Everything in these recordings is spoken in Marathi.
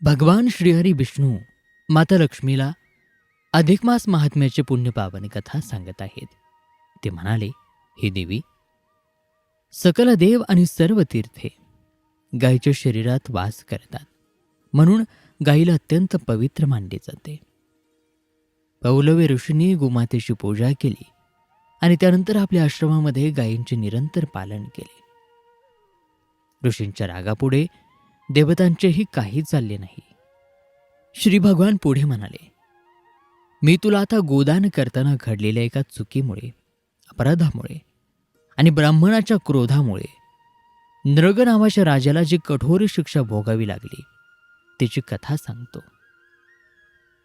भगवान श्रीहरी विष्णू माता लक्ष्मीला अधिक मास महात्म्याची पुण्य पावन कथा सांगत आहेत. ते म्हणाले, हे देवी, सकल देव आणि सर्व तीर्थे गायीच्या शरीरात वास करतात, म्हणून गायीला अत्यंत पवित्र मानले जाते. पौलवे ऋषींनी गोमातेची पूजा केली आणि त्यानंतर आपल्या आश्रमामध्ये गायींचे निरंतर पालन केले. ऋषींच्या रागापुढे देवतांचेही काही चालले नाही. श्री भगवान पुढे म्हणाले, मी तुला आता गोदान करताना घडलेल्या एका चुकीमुळे, अपराधामुळे आणि ब्राह्मणाच्या क्रोधामुळे नृग नावाच्या राजाला जी कठोर शिक्षा भोगावी लागली त्याची कथा सांगतो.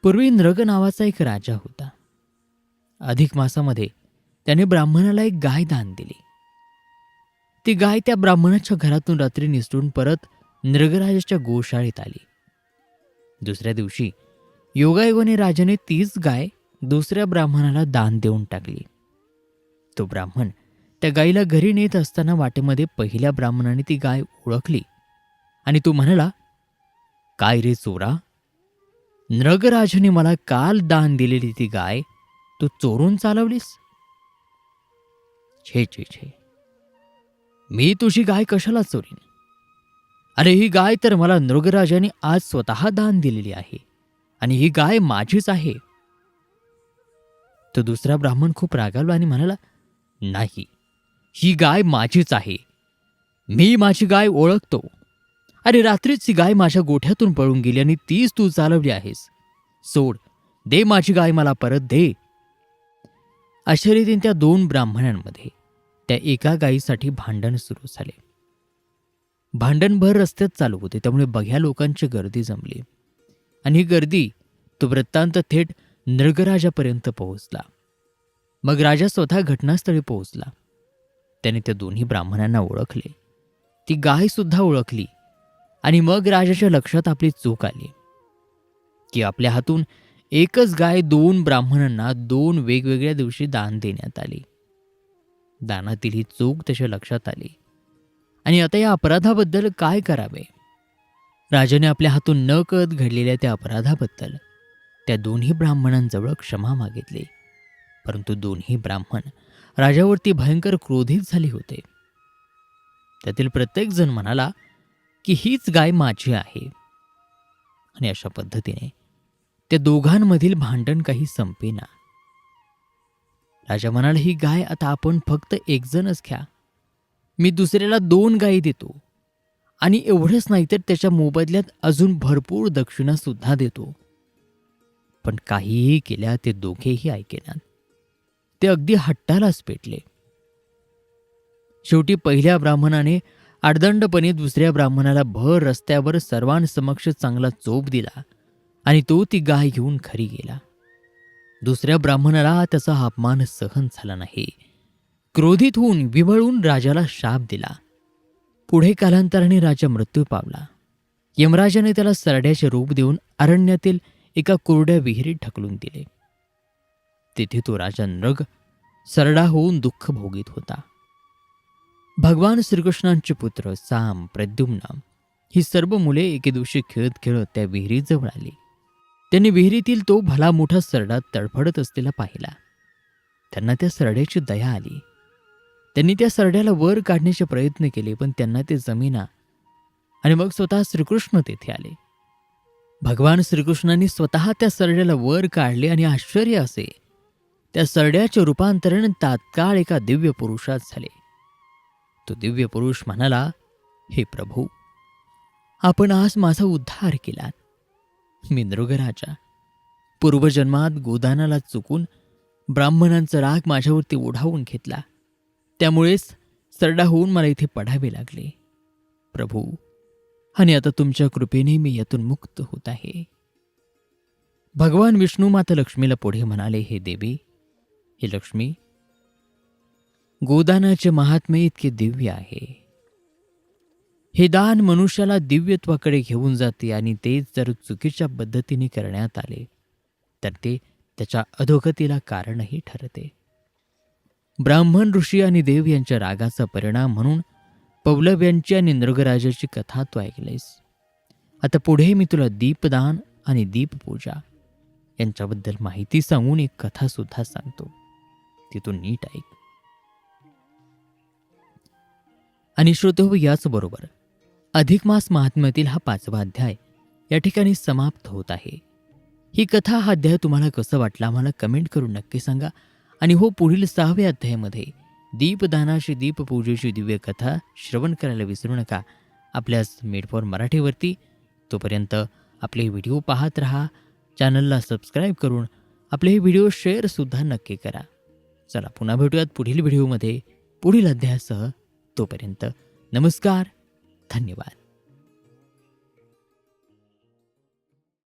पूर्वी नृग नावाचा एक राजा होता. अधिक मासामध्ये त्याने ब्राह्मणाला एक गाय दान दिली. ती गाय त्या ब्राह्मणाच्या घरातून रात्री निसटून परत नृगराजाच्या गोशाळेत आली. दुसऱ्या दिवशी योगायोगाने राजाने तीच गाय दुसऱ्या ब्राह्मणाला दान देऊन टाकली. तो ब्राह्मण त्या गायीला घरी नेत असताना वाटेमध्ये पहिल्या ब्राह्मणाने ती गाय ओळखली आणि तो म्हणाला, काय रे चोरा, नृगराजाने मला काल दान दिलेली ती गाय तू चोरून चालवलीस? छे छे छे, मी तुझी गाय कशाला चोरीन? अरे, ही गाय तर मला नृगराजाने आज स्वतः दान दिलेली आहे आणि ही गाय माझीच आहे. तो दुसरा ब्राह्मण खूप रागावला आणि म्हणाला, नाही, ही गाय माझीच आहे. मी माझी गाय ओळखतो. अरे, रात्रीच ही गाय माझ्या गोठ्यातून पळून गेली आणि तीच तू चालवली आहेस. सोड, दे माझी गाय मला परत दे. अशा रीतीने त्या दोन ब्राह्मणांमध्ये त्या एका गायीसाठी भांडण सुरू झाले. भांडण भर रस्त्यात चालू होते, त्यामुळे बघ्या लोकांची गर्दी जमली आणि ही गर्दी तो वृत्तांत थेट नृगराजापर्यंत पोहोचला. मग राजा स्वतः घटनास्थळी पोहोचला. त्याने त्या दोन्ही ब्राह्मणांना ओळखले, ती गाय सुद्धा ओळखली आणि मग राजाच्या लक्षात आपली चूक आली की आपल्या हातून एकच गाय दोन ब्राह्मणांना दोन वेगवेगळ्या दिवशी दान देण्यात आली. दानातील ही चूक त्याच्या लक्षात आली आणि आता या अपराधाबद्दल काय करावे? राजाने आपल्या हातून न कळत घडलेल्या त्या अपराधाबद्दल त्या दोन्ही ब्राह्मणांजवळ क्षमा मागितली. परंतु दोन्ही ब्राह्मण राजावरती भयंकर क्रोधित झाले होते. त्यातील प्रत्येक जण म्हणाला की हीच गाय माझी आहे आणि अशा पद्धतीने त्या दोघांमधील भांडण काही संपेना. राजा म्हणाला, ही गाय आता आपण फक्त एक जणच घ्या. मी दुसऱ्याला दोन गायी देतो आणि एवढंच नाही तर त्याच्या मोबदल्यात अजून भरपूर दक्षिणा सुद्धा देतो. पण काहीही केल्या ते दोघेही ऐकेनात. ते अगदी हट्टालाच पेटले. शेवटी पहिल्या ब्राह्मणाने आडदंडपणे दुसऱ्या ब्राह्मणाला भर रस्त्यावर सर्वांसमक्ष चांगला चोप दिला आणि तो ती गाय घेऊन घरी गेला. दुसऱ्या ब्राह्मणाला त्याचा अपमान सहन झाला नाही. क्रोधित होऊन विव्हळून राजाला शाप दिला. पुढे कालांतराने राजा मृत्यू पावला. यमराजाने त्याला सरड्याचे रूप देऊन अरण्यातील एका कोरड्या विहिरीत ढकलून दिले. तेथे तो राजा नृग सरडा होऊन दुःख भोगीत होता. भगवान श्रीकृष्णांचे पुत्र साम, प्रद्युम्न ही सर्व मुले एके दिवशी खेळत खेळत त्या विहिरीजवळ आली. त्यांनी विहिरीतील तो भला मोठा सरडा तडफडत असलेला पाहिला. त्यांना त्या सरड्याची दया आली. त्यांनी त्या सरड्याला वर काढण्याचे प्रयत्न केले, पण त्यांना ते जमेना आणि मग स्वतः श्रीकृष्ण तेथे आले. भगवान श्रीकृष्णांनी स्वतः त्या सरड्याला वर काढले आणि आश्चर्य असे, त्या सरड्याचे रूपांतरण तात्काळ एका दिव्य पुरुषात झाले. तो दिव्य पुरुष म्हणाला, हे प्रभू, आपण आज माझा उद्धार केलात. मी नृगराजा पूर्वजन्मात गोदानाला चुकून ब्राह्मणांचा राग माझ्यावरती ओढावून घेतला. त्यामुळेच सरडा होऊन मला इथे पडावे लागले. प्रभू, आणि आता तुमच्या कृपेने मी यातून मुक्त होत आहे. भगवान विष्णू माता लक्ष्मीला पुढे म्हणाले, हे देवी, हे लक्ष्मी, गोदानाचे महात्म्य इतके दिव्य आहे. हे दान मनुष्याला दिव्यत्वाकडे घेऊन जाते आणि तेच जर चुकीच्या पद्धतीने करण्यात आले तर ते त्याच्या अधोगतीला कारणही ठरते. ब्राह्मण ऋषी आणि देव यांच्या रागाचा परिणाम म्हणून पौलव यांची आणि नृगराजाची कथा तू ऐकलीस. आता पुढे मी तुला दीपदान आणि दीपपूजा यांच्याबद्दल माहिती सांगून एक कथा सुद्धा सांगतो, ती तू नीट ऐक. आणि श्रोतेहो, याच बरोबर अधिक मास महात्म्यातील हा 5वा अध्याय या ठिकाणी समाप्त होत आहे. ही कथा, हा अध्याय तुम्हाला कसं वाटला आम्हाला कमेंट करून नक्की सांगा. आणि हो, पुढील 6व्या अध्यायामध्ये दीपदानाची दीपपूजेची दिव्य कथा श्रवण करायला विसरू नका आपल्याच मेड फॉर मराठीवरती. तोपर्यंत आपले व्हिडिओ पाहत राहा, चॅनलला सबस्क्राईब करून आपले हे व्हिडिओ शेअरसुद्धा नक्की करा. चला पुन्हा भेटूयात पुढील व्हिडिओमध्ये पुढील अध्यायासह. तोपर्यंत नमस्कार, धन्यवाद.